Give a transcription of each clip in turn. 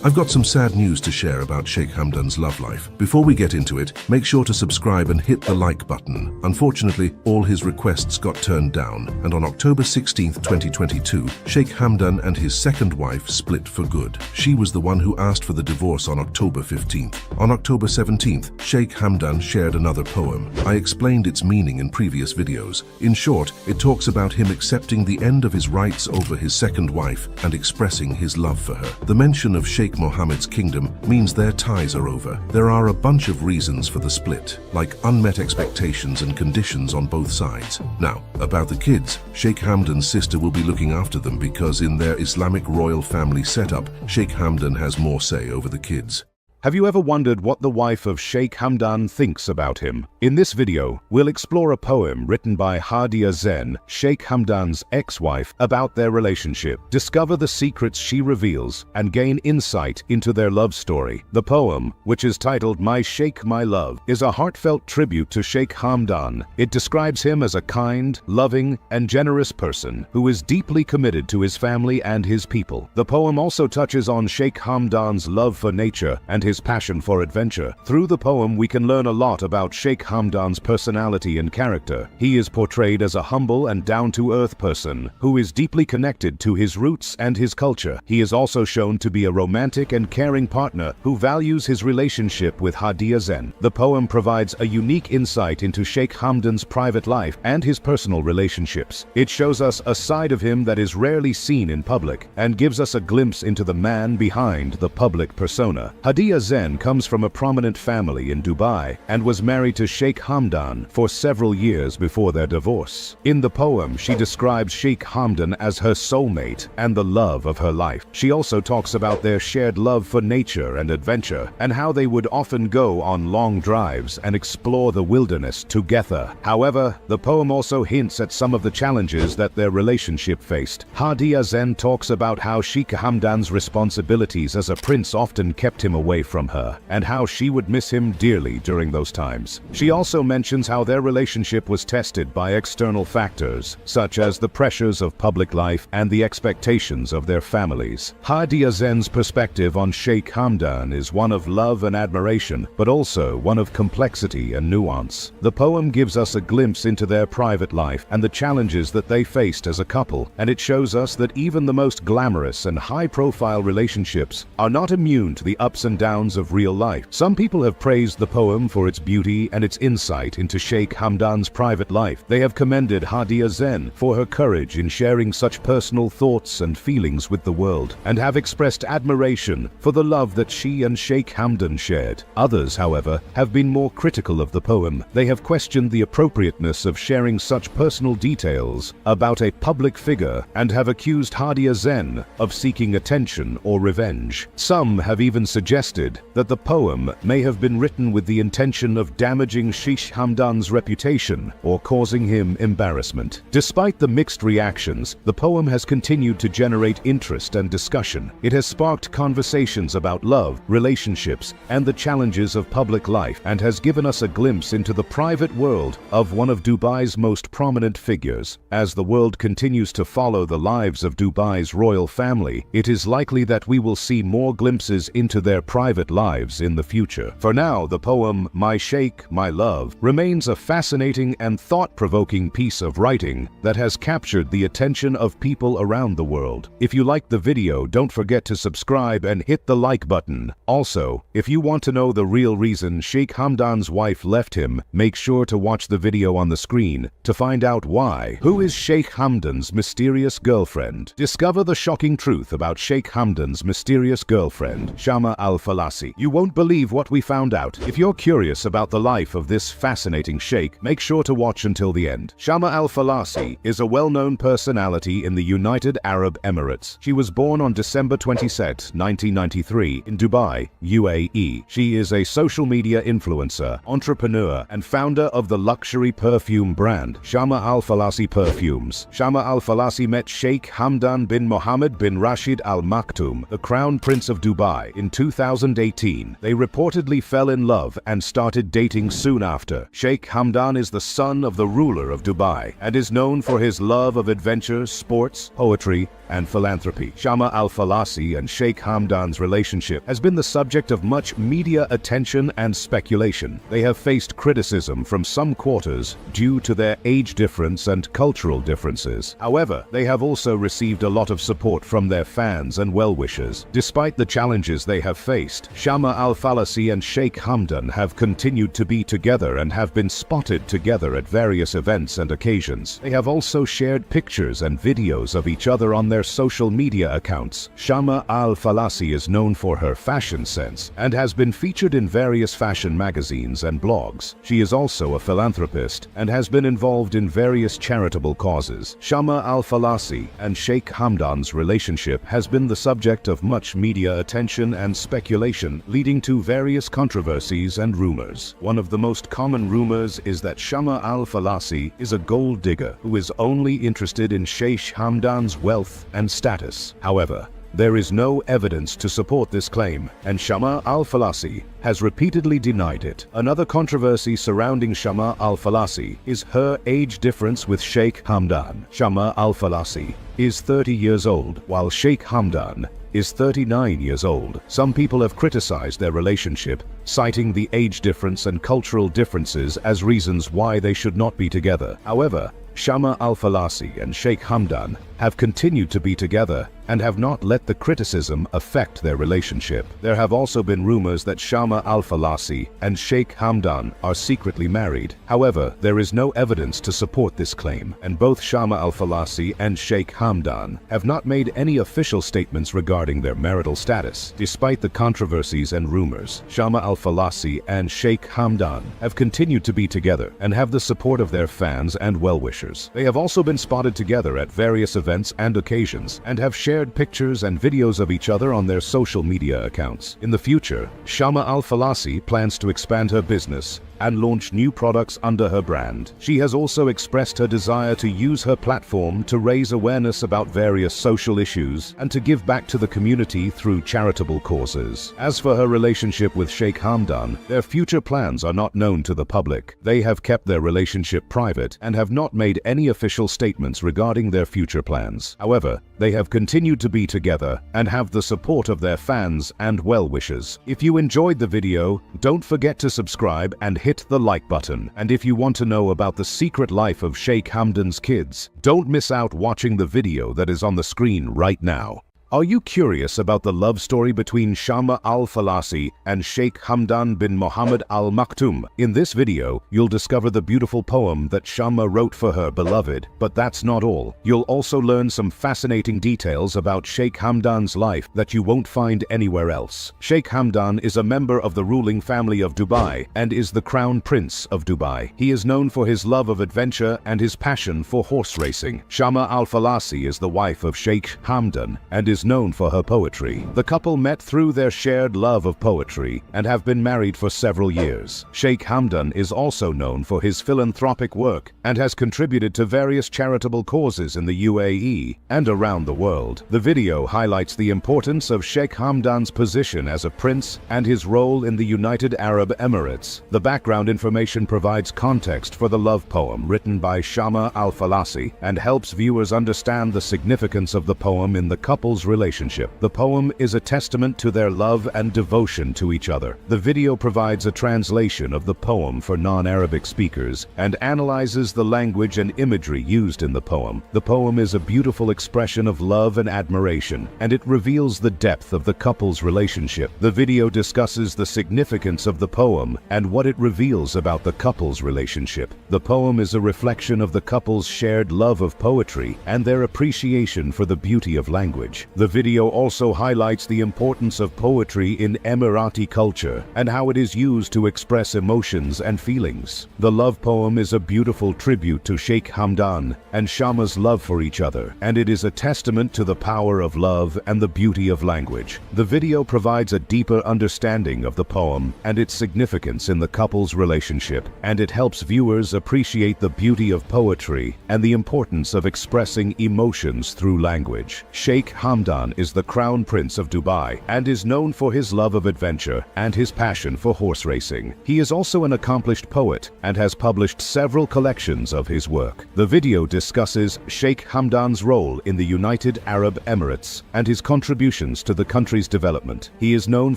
I've got some sad news to share about Sheikh Hamdan's love life. Before we get into it, make sure to subscribe and hit the like button. Unfortunately, all his requests got turned down, and on October 16, 2022, Sheikh Hamdan and his second wife split for good. She was the one who asked for the divorce on October 15th. On October 17th, Sheikh Hamdan shared another poem. I explained its meaning in previous videos. In short, it talks about him accepting the end of his rights over his second wife and expressing his love for her. The mention of Sheikh Mohammed's kingdom means their ties are over. There are a bunch of reasons for the split, like unmet expectations and conditions on both sides. Now, about the kids, Sheikh Hamdan's sister will be looking after them because in their Islamic royal family setup, Sheikh Hamdan has more say over the kids. Have you ever wondered what the wife of Sheikh Hamdan thinks about him? In this video, we'll explore a poem written by Hadia Zen, Sheikh Hamdan's ex-wife, about their relationship, discover the secrets she reveals, and gain insight into their love story. The poem, which is titled My Sheikh, My Love, is a heartfelt tribute to Sheikh Hamdan. It describes him as a kind, loving, and generous person who is deeply committed to his family and his people. The poem also touches on Sheikh Hamdan's love for nature and his passion for adventure. Through the poem, we can learn a lot about Sheikh Hamdan's personality and character. He is portrayed as a humble and down-to-earth person who is deeply connected to his roots and his culture. He is also shown to be a romantic and caring partner who values his relationship with Hadia Zen. The poem provides a unique insight into Sheikh Hamdan's private life and his personal relationships. It shows us a side of him that is rarely seen in public and gives us a glimpse into the man behind the public persona. Hadia Zen comes from a prominent family in Dubai and was married to Sheikh Hamdan for several years before their divorce. In the poem, she describes Sheikh Hamdan as her soulmate and the love of her life. She also talks about their shared love for nature and adventure, and how they would often go on long drives and explore the wilderness together. However, the poem also hints at some of the challenges that their relationship faced. Hadia Zen talks about how Sheikh Hamdan's responsibilities as a prince often kept him away from her, and how she would miss him dearly during those times. She also mentions how their relationship was tested by external factors, such as the pressures of public life and the expectations of their families. Hadia Zen's perspective on Sheikh Hamdan is one of love and admiration, but also one of complexity and nuance. The poem gives us a glimpse into their private life and the challenges that they faced as a couple, and it shows us that even the most glamorous and high-profile relationships are not immune to the ups and downs of real life. Some people have praised the poem for its beauty and its insight into Sheikh Hamdan's private life. They have commended Hadia Zen for her courage in sharing such personal thoughts and feelings with the world, and have expressed admiration for the love that she and Sheikh Hamdan shared. Others, however, have been more critical of the poem. They have questioned the appropriateness of sharing such personal details about a public figure and have accused Hadia Zen of seeking attention or revenge. Some have even suggested that the poem may have been written with the intention of damaging Sheikh Hamdan's reputation or causing him embarrassment. Despite the mixed reactions, the poem has continued to generate interest and discussion. It has sparked conversations about love, relationships, and the challenges of public life, and has given us a glimpse into the private world of one of Dubai's most prominent figures. As the world continues to follow the lives of Dubai's royal family, it is likely that we will see more glimpses into their private lives in the future. For now, the poem My Sheikh, My Love remains a fascinating and thought-provoking piece of writing that has captured the attention of people around the world. If you liked the video, don't forget to subscribe and hit the like button. Also, if you want to know the real reason Sheikh Hamdan's wife left him, make sure to watch the video on the screen to find out why. Who is Sheikh Hamdan's mysterious girlfriend? Discover the shocking truth about Sheikh Hamdan's mysterious girlfriend, Shama al-Falasi. You won't believe what we found out. If you're curious about the life of this fascinating sheikh, make sure to watch until the end. Shama al-Falasi is a well-known personality in the United Arab Emirates. She was born on December 22, 1993 in Dubai, UAE. She is a social media influencer, entrepreneur, and founder of the luxury perfume brand Shama al-Falasi Perfumes. Shama al-Falasi met Sheikh Hamdan bin Mohammed bin Rashid Al Maktoum, the Crown Prince of Dubai, in 2018. They reportedly fell in love and started dating soon after. Sheikh Hamdan is the son of the ruler of Dubai and is known for his love of adventure, sports, poetry, and philanthropy. Shama al-Falasi and Sheikh Hamdan's relationship has been the subject of much media attention and speculation. They have faced criticism from some quarters due to their age difference and cultural differences. However, they have also received a lot of support from their fans and well-wishers. Despite the challenges they have faced, Shama al-Falasi and Sheikh Hamdan have continued to be together and have been spotted together at various events and occasions. They have also shared pictures and videos of each other on their social media accounts. Shama al-Falasi is known for her fashion sense and has been featured in various fashion magazines and blogs. She is also a philanthropist and has been involved in various charitable causes. Shama al-Falasi and Sheikh Hamdan's relationship has been the subject of much media attention and speculation, leading to various controversies and rumors. One of the most common rumors is that Shama al-Falasi is a gold digger who is only interested in Sheikh Hamdan's wealth and status. However, there is no evidence to support this claim, and Shama al-Falasi has repeatedly denied it. Another controversy surrounding Shama al-Falasi is her age difference with Sheikh Hamdan. Shama al-Falasi is 30 years old, while Sheikh Hamdan is 39 years old. Some people have criticized their relationship, citing the age difference and cultural differences as reasons why they should not be together. However, Shama al-Falasi and Sheikh Hamdan have continued to be together and have not let the criticism affect their relationship. There have also been rumors that Shama al-Falasi and Sheikh Hamdan are secretly married. However, there is no evidence to support this claim, and both Shama al-Falasi and Sheikh Hamdan have not made any official statements regarding their marital status. Despite the controversies and rumors, Shama al-Falasi and Sheikh Hamdan have continued to be together and have the support of their fans and well-wishers. They have also been spotted together at various events and occasions and have shared pictures and videos of each other on their social media accounts. In the future, Shama al-Falasi plans to expand her business and launch new products under her brand. She has also expressed her desire to use her platform to raise awareness about various social issues and to give back to the community through charitable causes. As for her relationship with Sheikh Hamdan, their future plans are not known to the public. They have kept their relationship private and have not made any official statements regarding their future plans. However, they have continued to be together and have the support of their fans and well-wishers. If you enjoyed the video, don't forget to subscribe and hit the like button. And if you want to know about the secret life of Sheikh Hamdan's kids, don't miss out watching the video that is on the screen right now. Are you curious about the love story between Shama al-Falasi and Sheikh Hamdan bin Mohammed Al Maktoum? In this video, you'll discover the beautiful poem that Shama wrote for her beloved. But that's not all. You'll also learn some fascinating details about Sheikh Hamdan's life that you won't find anywhere else. Sheikh Hamdan is a member of the ruling family of Dubai and is the Crown Prince of Dubai. He is known for his love of adventure and his passion for horse racing. Shama al-Falasi is the wife of Sheikh Hamdan and is known for her poetry. The couple met through their shared love of poetry and have been married for several years. Sheikh Hamdan is also known for his philanthropic work and has contributed to various charitable causes in the UAE and around the world. The video highlights the importance of Sheikh Hamdan's position as a prince and his role in the United Arab Emirates. The background information provides context for the love poem written by Shama al-Falasi and helps viewers understand the significance of the poem in the couple's relationship. The poem is a testament to their love and devotion to each other. The video provides a translation of the poem for non-Arabic speakers and analyzes the language and imagery used in the poem. The poem is a beautiful expression of love and admiration, and it reveals the depth of the couple's relationship. The video discusses the significance of the poem and what it reveals about the couple's relationship. The poem is a reflection of the couple's shared love of poetry and their appreciation for the beauty of language. The video also highlights the importance of poetry in Emirati culture and how it is used to express emotions and feelings. The love poem is a beautiful tribute to Sheikh Hamdan and Shama's love for each other, and it is a testament to the power of love and the beauty of language. The video provides a deeper understanding of the poem and its significance in the couple's relationship, and it helps viewers appreciate the beauty of poetry and the importance of expressing emotions through language. Sheikh Hamdan Hamdan is the Crown Prince of Dubai and is known for his love of adventure and his passion for horse racing. He is also an accomplished poet and has published several collections of his work. The video discusses Sheikh Hamdan's role in the United Arab Emirates and his contributions to the country's development. He is known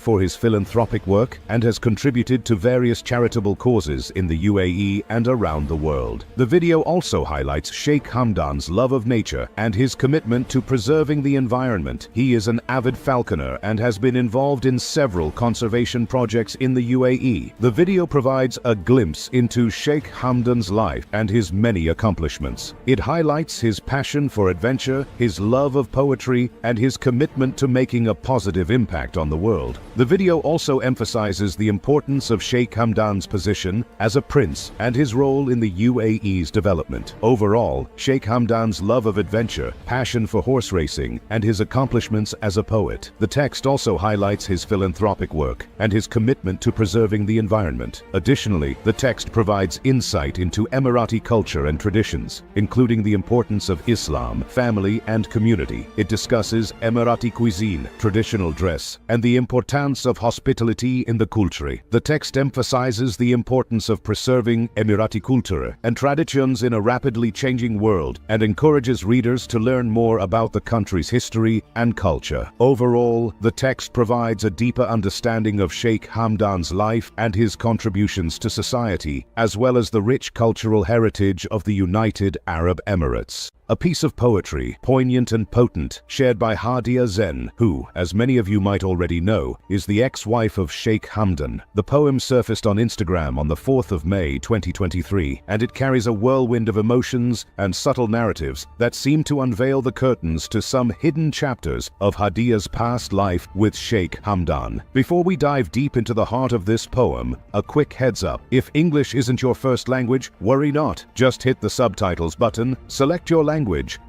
for his philanthropic work and has contributed to various charitable causes in the UAE and around the world. The video also highlights Sheikh Hamdan's love of nature and his commitment to preserving the environment. He is an avid falconer and has been involved in several conservation projects in the UAE. The video provides a glimpse into Sheikh Hamdan's life and his many accomplishments. It highlights his passion for adventure, his love of poetry, and his commitment to making a positive impact on the world. The video also emphasizes the importance of Sheikh Hamdan's position as a prince and his role in the UAE's development. Overall, Sheikh Hamdan's love of adventure, passion for horse racing, and his accomplishments as a poet. The text also highlights his philanthropic work and his commitment to preserving the environment. Additionally, the text provides insight into Emirati culture and traditions, including the importance of Islam, family, and community. It discusses Emirati cuisine, traditional dress, and the importance of hospitality in the culture. The text emphasizes the importance of preserving Emirati culture and traditions in a rapidly changing world and encourages readers to learn more about the country's history and culture. Overall, the text provides a deeper understanding of Sheikh Hamdan's life and his contributions to society, as well as the rich cultural heritage of the United Arab Emirates. A piece of poetry, poignant and potent, shared by Hadia Zen, who, as many of you might already know, is the ex-wife of Sheikh Hamdan. The poem surfaced on Instagram on the 4th of May 2023, and it carries a whirlwind of emotions and subtle narratives that seem to unveil the curtains to some hidden chapters of Hadia's past life with Sheikh Hamdan. Before we dive deep into the heart of this poem, a quick heads up. If English isn't your first language, worry not. Just hit the subtitles button, select your language,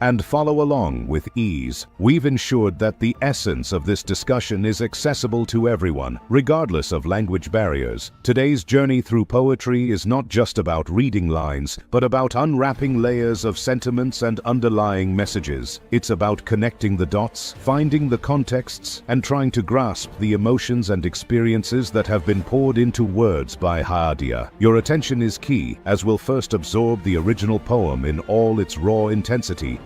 and follow along with ease. We've ensured that the essence of this discussion is accessible to everyone, regardless of language barriers. Today's journey through poetry is not just about reading lines, but about unwrapping layers of sentiments and underlying messages. It's about connecting the dots, finding the contexts, and trying to grasp the emotions and experiences that have been poured into words by Hadia. Your attention is key, as we'll first absorb the original poem in all its raw intensity,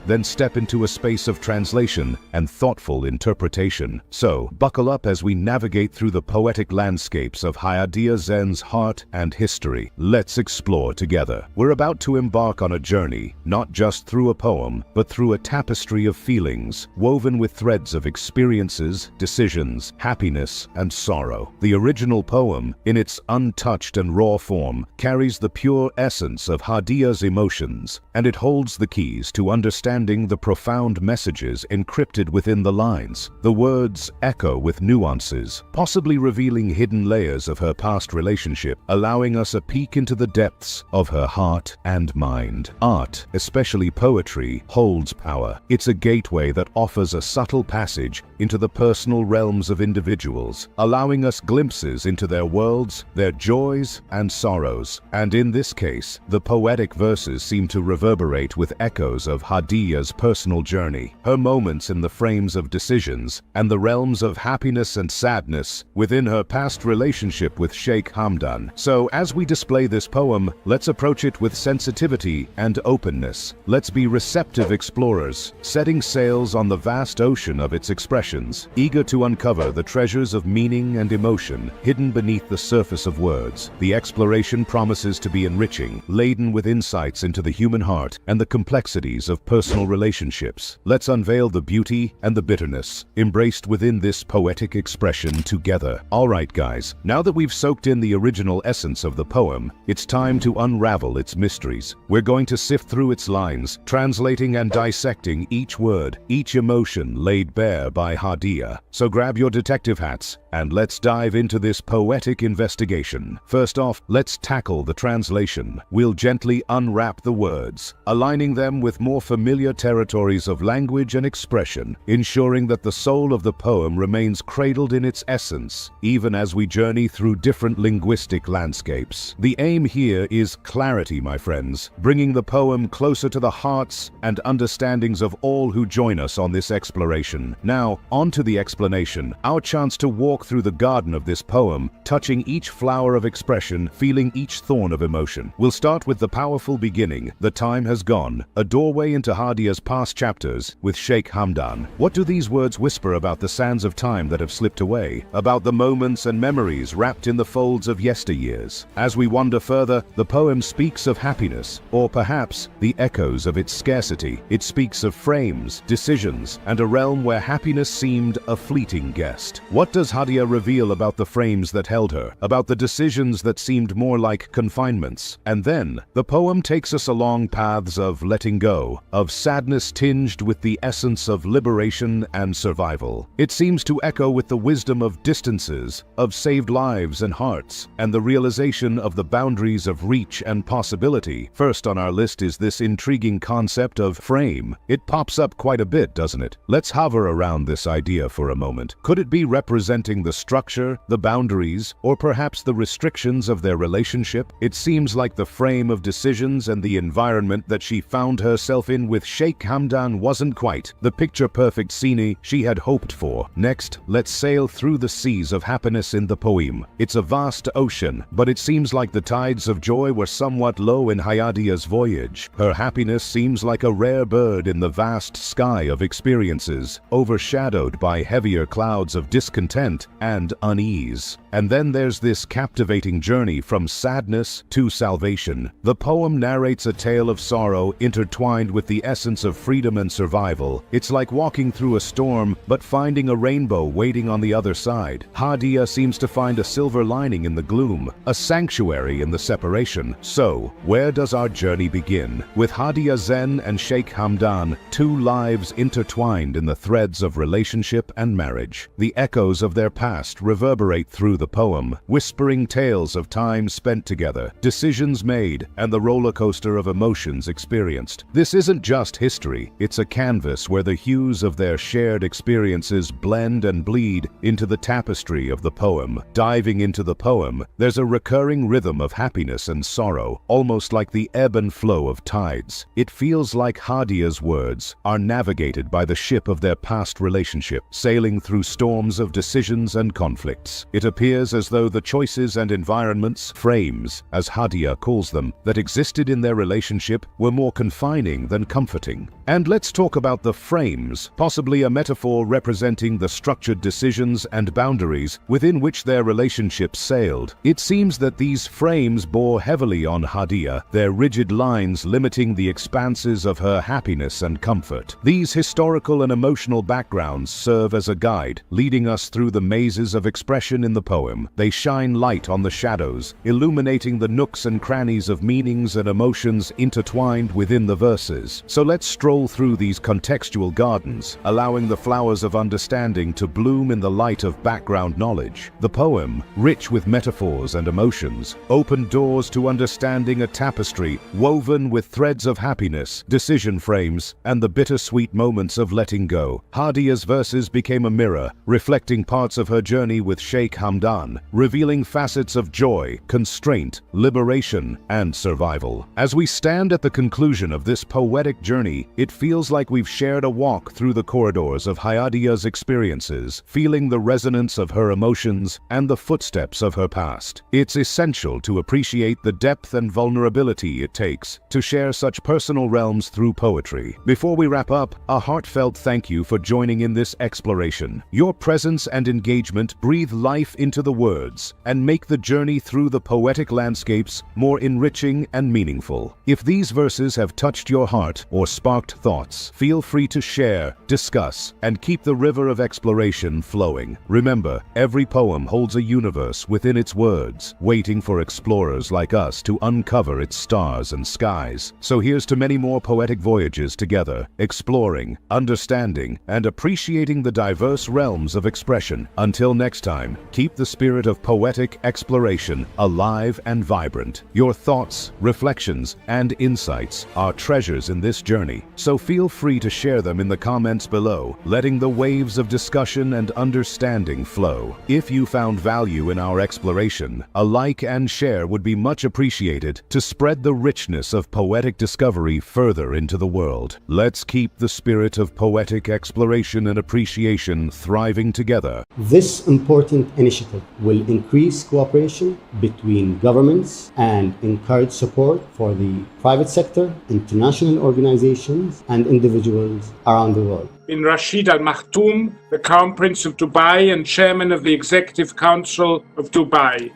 then step into a space of translation and thoughtful interpretation. So, buckle up as we navigate through the poetic landscapes of Hadia Zen's heart and history. Let's explore together. We're about to embark on a journey, not just through a poem, but through a tapestry of feelings, woven with threads of experiences, decisions, happiness, and sorrow. The original poem, in its untouched and raw form, carries the pure essence of Hadia's emotions, and it holds the keys to understanding the profound messages encrypted within the lines. The words echo with nuances, possibly revealing hidden layers of her past relationship, allowing us a peek into the depths of her heart and mind. Art, especially poetry, holds power. It's a gateway that offers a subtle passage into the personal realms of individuals, allowing us glimpses into their worlds, their joys and sorrows. And in this case, the poetic verses seem to reverberate with echoes of Hadia's personal journey, her moments in the frames of decisions, and the realms of happiness and sadness within her past relationship with Sheikh Hamdan. So, as we display this poem, let's approach it with sensitivity and openness. Let's be receptive explorers, setting sails on the vast ocean of its expressions, eager to uncover the treasures of meaning and emotion hidden beneath the surface of words. The exploration promises to be enriching, laden with insights into the human heart and the complexities of personal relationships. Let's unveil the beauty and the bitterness embraced within this poetic expression together. Alright guys, now that we've soaked in the original essence of the poem, it's time to unravel its mysteries. We're going to sift through its lines, translating and dissecting each word, each emotion laid bare by Hadia. So grab your detective hats and let's dive into this poetic investigation. First off, let's tackle the translation. We'll gently unwrap the words, aligning them with more more familiar territories of language and expression, ensuring that the soul of the poem remains cradled in its essence, even as we journey through different linguistic landscapes. The aim here is clarity, my friends, bringing the poem closer to the hearts and understandings of all who join us on this exploration. Now, on to the explanation, our chance to walk through the garden of this poem, touching each flower of expression, feeling each thorn of emotion. We'll start with the powerful beginning, "The Time Has Gone," a doorway into Hadia's past chapters with Sheikh Hamdan. What do these words whisper about the sands of time that have slipped away, about the moments and memories wrapped in the folds of yesteryears? As we wander further, the poem speaks of happiness, or perhaps the echoes of its scarcity. It speaks of frames, decisions, and a realm where happiness seemed a fleeting guest. What does Hadia reveal about the frames that held her, about the decisions that seemed more like confinements? And then, the poem takes us along paths of letting go, of sadness tinged with the essence of liberation and survival. It seems to echo with the wisdom of distances, of saved lives and hearts, and the realization of the boundaries of reach and possibility. First on our list is this intriguing concept of frame. It pops up quite a bit, doesn't it? Let's hover around this idea for a moment. Could it be representing the structure, the boundaries, or perhaps the restrictions of their relationship? It seems like the frame of decisions and the environment that she found herself in with Sheikh Hamdan wasn't quite the picture-perfect scene she had hoped for. Next, let's sail through the seas of happiness in the poem. It's a vast ocean, but it seems like the tides of joy were somewhat low in Hadia's voyage. Her happiness seems like a rare bird in the vast sky of experiences, overshadowed by heavier clouds of discontent and unease. And then there's this captivating journey from sadness to salvation. The poem narrates a tale of sorrow intertwined with the essence of freedom and survival. It's like walking through a storm, but finding a rainbow waiting on the other side. Hadia seems to find a silver lining in the gloom, a sanctuary in the separation. So, where does our journey begin? With Hadia Zen and Sheikh Hamdan, two lives intertwined in the threads of relationship and marriage. The echoes of their past reverberate through the poem, whispering tales of time spent together, decisions made, and the roller coaster of emotions experienced. This isn't just history, it's a canvas where the hues of their shared experiences blend and bleed into the tapestry of the poem. Diving into the poem, there's a recurring rhythm of happiness and sorrow, almost like the ebb and flow of tides. It feels like Hadia's words are navigated by the ship of their past relationship, sailing through storms of decisions and conflicts. It appears as though the choices and environments, frames, as Hadia calls them, that existed in their relationship were more confining than comforting. And let's talk about the frames, possibly a metaphor representing the structured decisions and boundaries within which their relationship sailed. It seems that these frames bore heavily on Hadia, their rigid lines limiting the expanses of her happiness and comfort. These historical and emotional backgrounds serve as a guide, leading us through the mazes of expression in the poem. They shine light on the shadows, illuminating the nooks and crannies of meanings and emotions intertwined within the verses. So let's stroll through these contextual gardens, allowing the flowers of understanding to bloom in the light of background knowledge. The poem, rich with metaphors and emotions, opened doors to understanding a tapestry woven with threads of happiness, decision frames, and the bittersweet moments of letting go. Hadia's verses became a mirror, reflecting parts of her journey with Sheikh Hamdan, revealing facets of joy, constraint, liberation, and survival. As we stand at the conclusion of this poetic journey, it feels like we've shared a walk through the corridors of Hadia's experiences, feeling the resonance of her emotions and the footsteps of her past. It's essential to appreciate the depth and vulnerability it takes to share such personal realms through poetry. Before we wrap up, a heartfelt thank you for joining in this exploration. Your presence and engagement breathe life into the words and make the journey through the poetic landscapes more enriching and meaningful. If these verses have touched your heart or sparked thoughts, feel free to share, discuss, and keep the river of exploration flowing. Remember, every poem holds a universe within its words, waiting for explorers like us to uncover its stars and skies. So here's to many more poetic voyages together, exploring, understanding, and appreciating the diverse realms of expression. Until next time, keep the spirit of poetic exploration alive and vibrant. Your thoughts, reflections, and insights are treasures in this journey. so feel free to share them in the comments below, letting the waves of discussion and understanding flow. If you found value in our exploration, a like and share would be much appreciated to spread the richness of poetic discovery further into the world. Let's keep the spirit of poetic exploration and appreciation thriving together. This important initiative will increase cooperation between governments and encourage support for the private sector, international organizations, and individuals around the world. Bin Rashid Al Maktoum, the Crown Prince of Dubai and Chairman of the Executive Council of Dubai.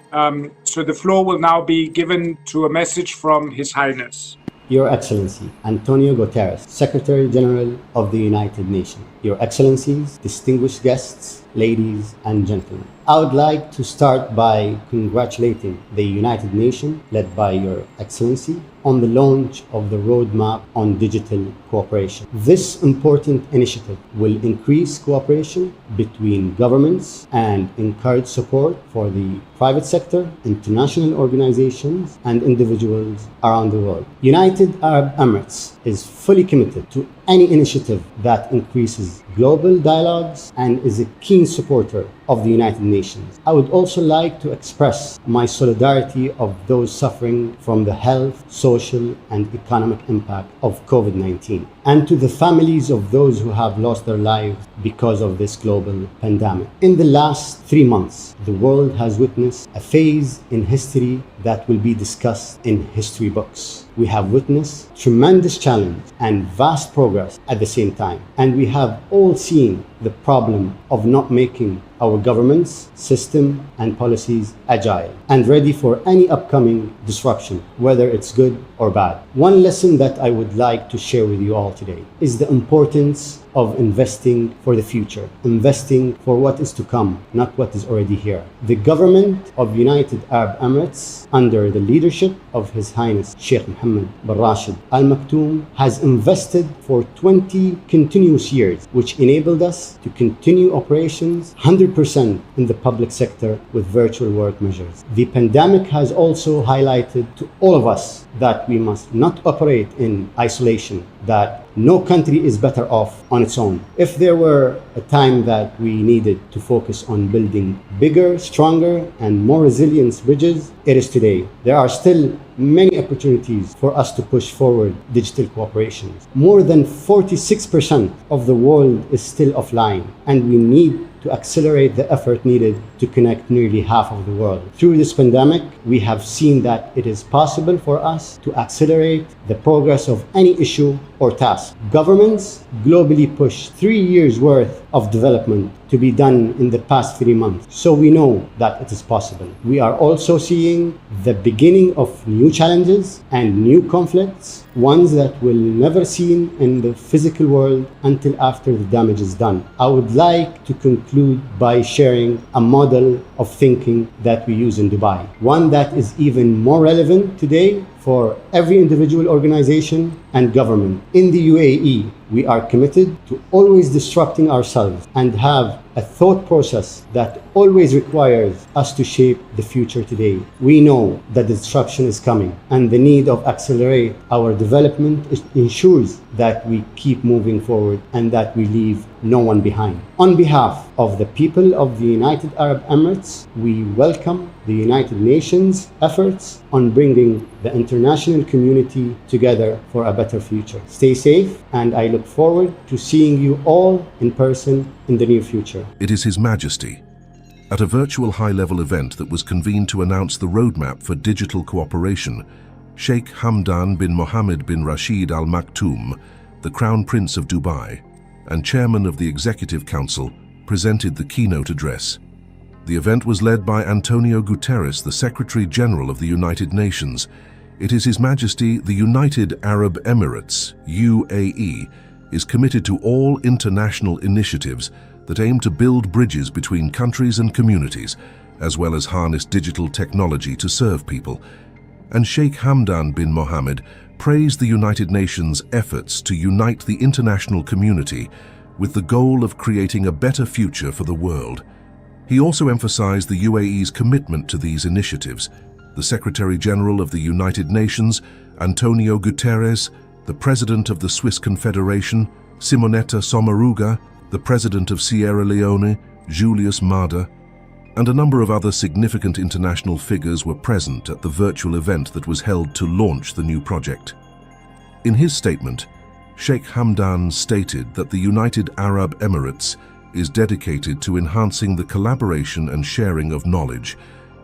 So the floor will now be given to a message from His Highness. Your Excellency, Antonio Guterres, Secretary General of the United Nations. Your Excellencies, distinguished guests, ladies and gentlemen. I would like to start by congratulating the United Nations, led by Your Excellency, on the launch of the roadmap on digital cooperation. This important initiative will increase cooperation between governments and encourage support for the private sector, international organizations, and individuals around the world. United Arab Emirates is fully committed to any initiative that increases global dialogues and is a keen supporter of the United Nations. I would also like to express my solidarity of those suffering from the health, social, and economic impact of COVID-19, and to the families of those who have lost their lives because of this global pandemic. In the last 3 months, the world has witnessed a phase in history that will be discussed in history books. We have witnessed tremendous challenge and vast progress at the same time. And we have all seen the problem of not making our governments, system, and policies agile and ready for any upcoming disruption, whether it's good or bad. One lesson that I would like to share with you all today is the importance of investing for the future, investing for what is to come, not what is already here. The government of United Arab Emirates, under the leadership of His Highness Sheikh Hamdan bin Rashid Al Maktoum, has invested for 20 continuous years, which enabled us to continue operations 100% in the public sector with virtual work measures. The pandemic has also highlighted to all of us that we must not operate in isolation, that no country is better off on its own. If there were a time that we needed to focus on building bigger, stronger, and more resilient bridges, it is today. There are still many opportunities for us to push forward digital cooperation. More than 46% of the world is still offline, and we need to accelerate the effort needed to connect nearly half of the world. Through this pandemic, we have seen that it is possible for us to accelerate the progress of any issue or task. Governments globally push 3 years' worth of development to be done in the past 3 months. So we know that it is possible. We are also seeing the beginning of new challenges and new conflicts, ones that we'll never seen in the physical world until after the damage is done. I would like to conclude by sharing a model of thinking that we use in Dubai, one that is even more relevant today for every individual organization and government. In the UAE, we are committed to always disrupting ourselves and have a thought process that always requires us to shape the future today. We know that disruption is coming, and the need of accelerate our development ensures that we keep moving forward and that we leave no one behind. On behalf of the people of the United Arab Emirates, we welcome the United Nations efforts on bringing the international community together for a better future. Stay safe, and I look forward to seeing you all in person in the near future. It is His Majesty. At a virtual high-level event that was convened to announce the roadmap for digital cooperation, Sheikh Hamdan bin Mohammed bin Rashid Al Maktoum, the Crown Prince of Dubai and Chairman of the Executive Council, presented the keynote address. The event was led by Antonio Guterres, the Secretary General of the United Nations. It is His Majesty the United Arab Emirates, UAE, is committed to all international initiatives that aim to build bridges between countries and communities, as well as harness digital technology to serve people. And Sheikh Hamdan bin Mohammed praised the United Nations' efforts to unite the international community with the goal of creating a better future for the world. He also emphasized the UAE's commitment to these initiatives. The Secretary General of the United Nations, Antonio Guterres, the President of the Swiss Confederation, Simonetta Sommaruga, the President of Sierra Leone, Julius Maada, and a number of other significant international figures were present at the virtual event that was held to launch the new project. In his statement, Sheikh Hamdan stated that the United Arab Emirates is dedicated to enhancing the collaboration and sharing of knowledge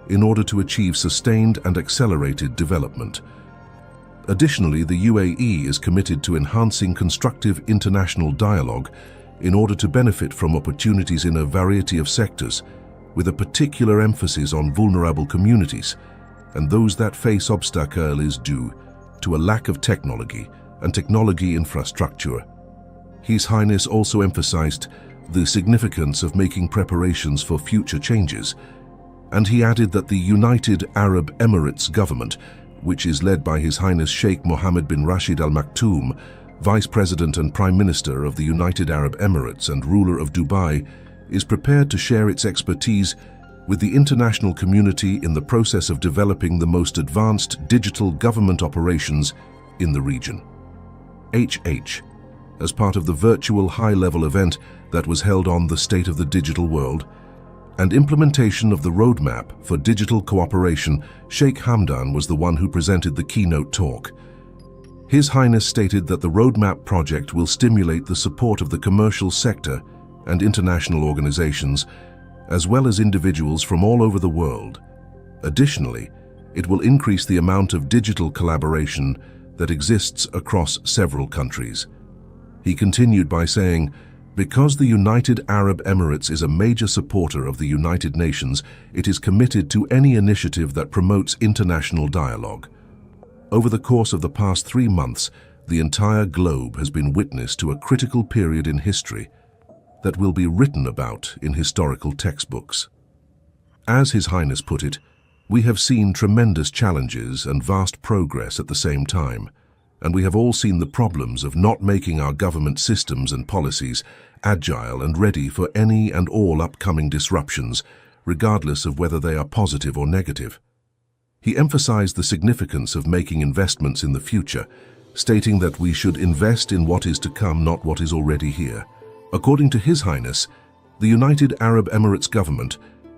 in order to achieve sustained and accelerated development. Additionally, the UAE is committed to enhancing constructive international dialogue in order to benefit from opportunities in a variety of sectors, with a particular emphasis on vulnerable communities and those that face obstacles due to a lack of technology and technology infrastructure. His Highness also emphasized the significance of making preparations for future changes, and he added that the United Arab Emirates government, which is led by His Highness Sheikh Mohammed bin Rashid Al Maktoum, Vice President and Prime Minister of the United Arab Emirates and ruler of Dubai, is prepared to share its expertise with the international community in the process of developing the most advanced digital government operations in the region. As part of the virtual high-level event that was held on the State of the Digital World and implementation of the roadmap for digital cooperation, Sheikh Hamdan was the one who presented the keynote talk. His Highness stated that the roadmap project will stimulate the support of the commercial sector and international organizations, as well as individuals from all over the world. Additionally, it will increase the amount of digital collaboration that exists across several countries. He continued by saying, "Because the United Arab Emirates is a major supporter of the United Nations, it is committed to any initiative that promotes international dialogue." Over the course of the past 3 months, the entire globe has been witness to a critical period in history that will be written about in historical textbooks. As His Highness put it, we have seen tremendous challenges and vast progress at the same time, and we have all seen the problems of not making our government systems and policies agile and ready for any and all upcoming disruptions, regardless of whether they are positive or negative. He emphasized the significance of making investments in the future, stating that we should invest in what is to come, not what is already here. According to His Highness, the United Arab Emirates government,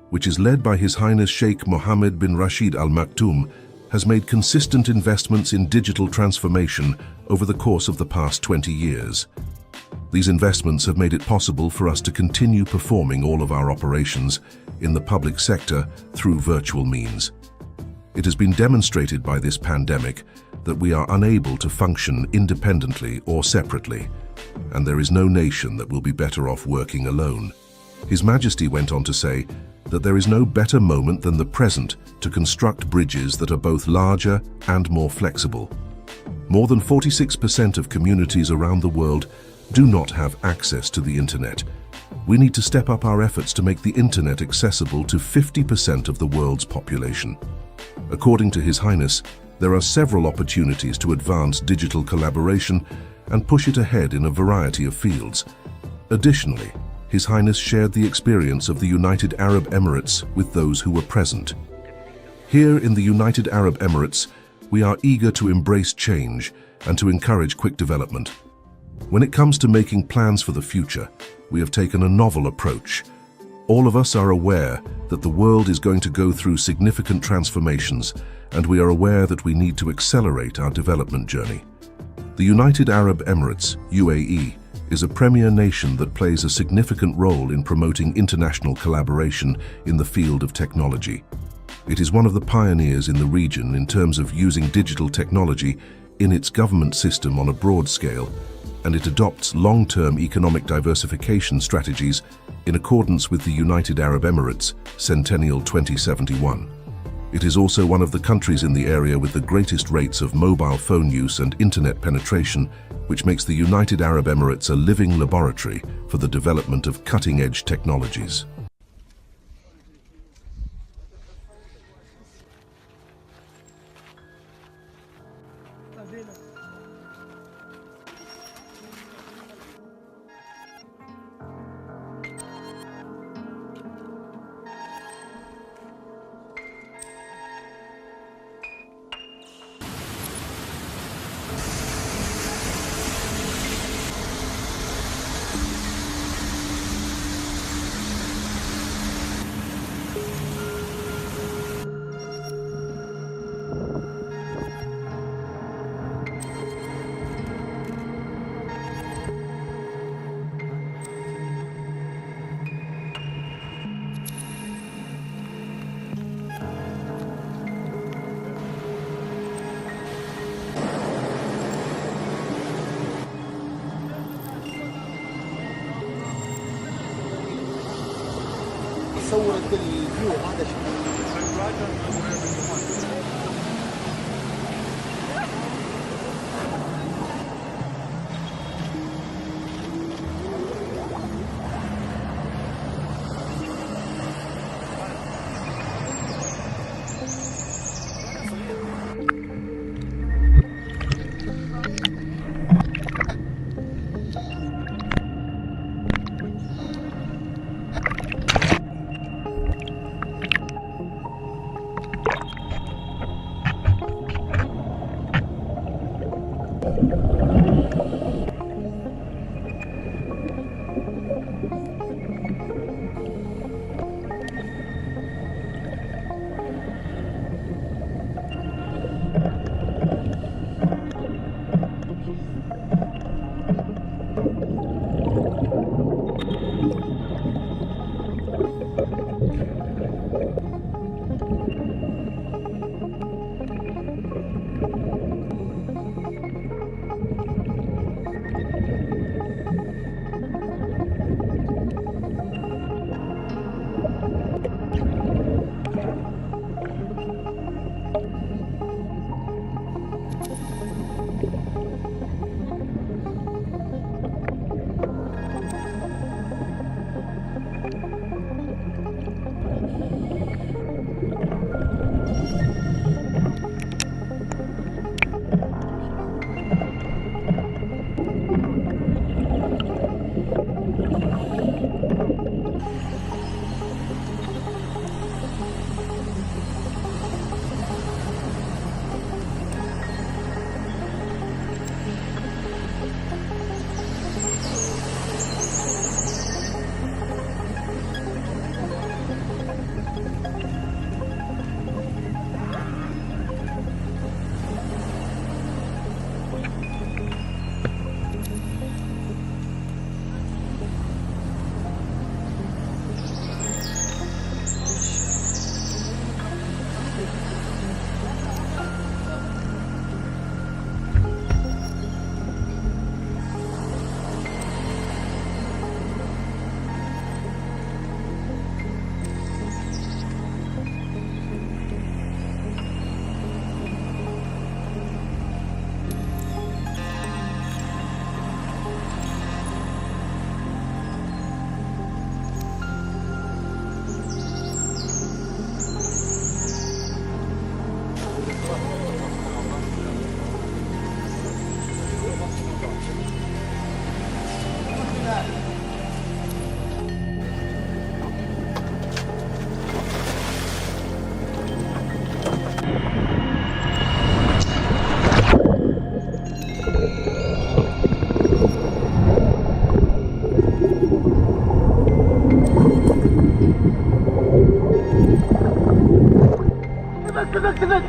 which is led by His Highness Sheikh Mohammed bin Rashid Al Maktoum, has made consistent investments in digital transformation over the course of the past 20 years. These investments have made it possible for us to continue performing all of our operations in the public sector through virtual means. It has been demonstrated by this pandemic that we are unable to function independently or separately, and there is no nation that will be better off working alone. His Majesty went on to say that there is no better moment than the present to construct bridges that are both larger and more flexible. More than 46% of communities around the world do not have access to the internet. We need to step up our efforts to make the internet accessible to 50% of the world's population. According to His Highness, there are several opportunities to advance digital collaboration and push it ahead in a variety of fields. Additionally, His Highness shared the experience of the United Arab Emirates with those who were present. Here in the United Arab Emirates, we are eager to embrace change and to encourage quick development. When it comes to making plans for the future, we have taken a novel approach. All of us are aware that the world is going to go through significant transformations, and we are aware that we need to accelerate our development journey. The United Arab Emirates, UAE, is a premier nation that plays a significant role in promoting international collaboration in the field of technology. It is one of the pioneers in the region in terms of using digital technology in its government system on a broad scale, and it adopts long-term economic diversification strategies in accordance with the United Arab Emirates Centennial 2071. It is also one of the countries in the area with the greatest rates of mobile phone use and internet penetration, which makes the United Arab Emirates a living laboratory for the development of cutting-edge technologies. صور الفيو هذا شيء. كذا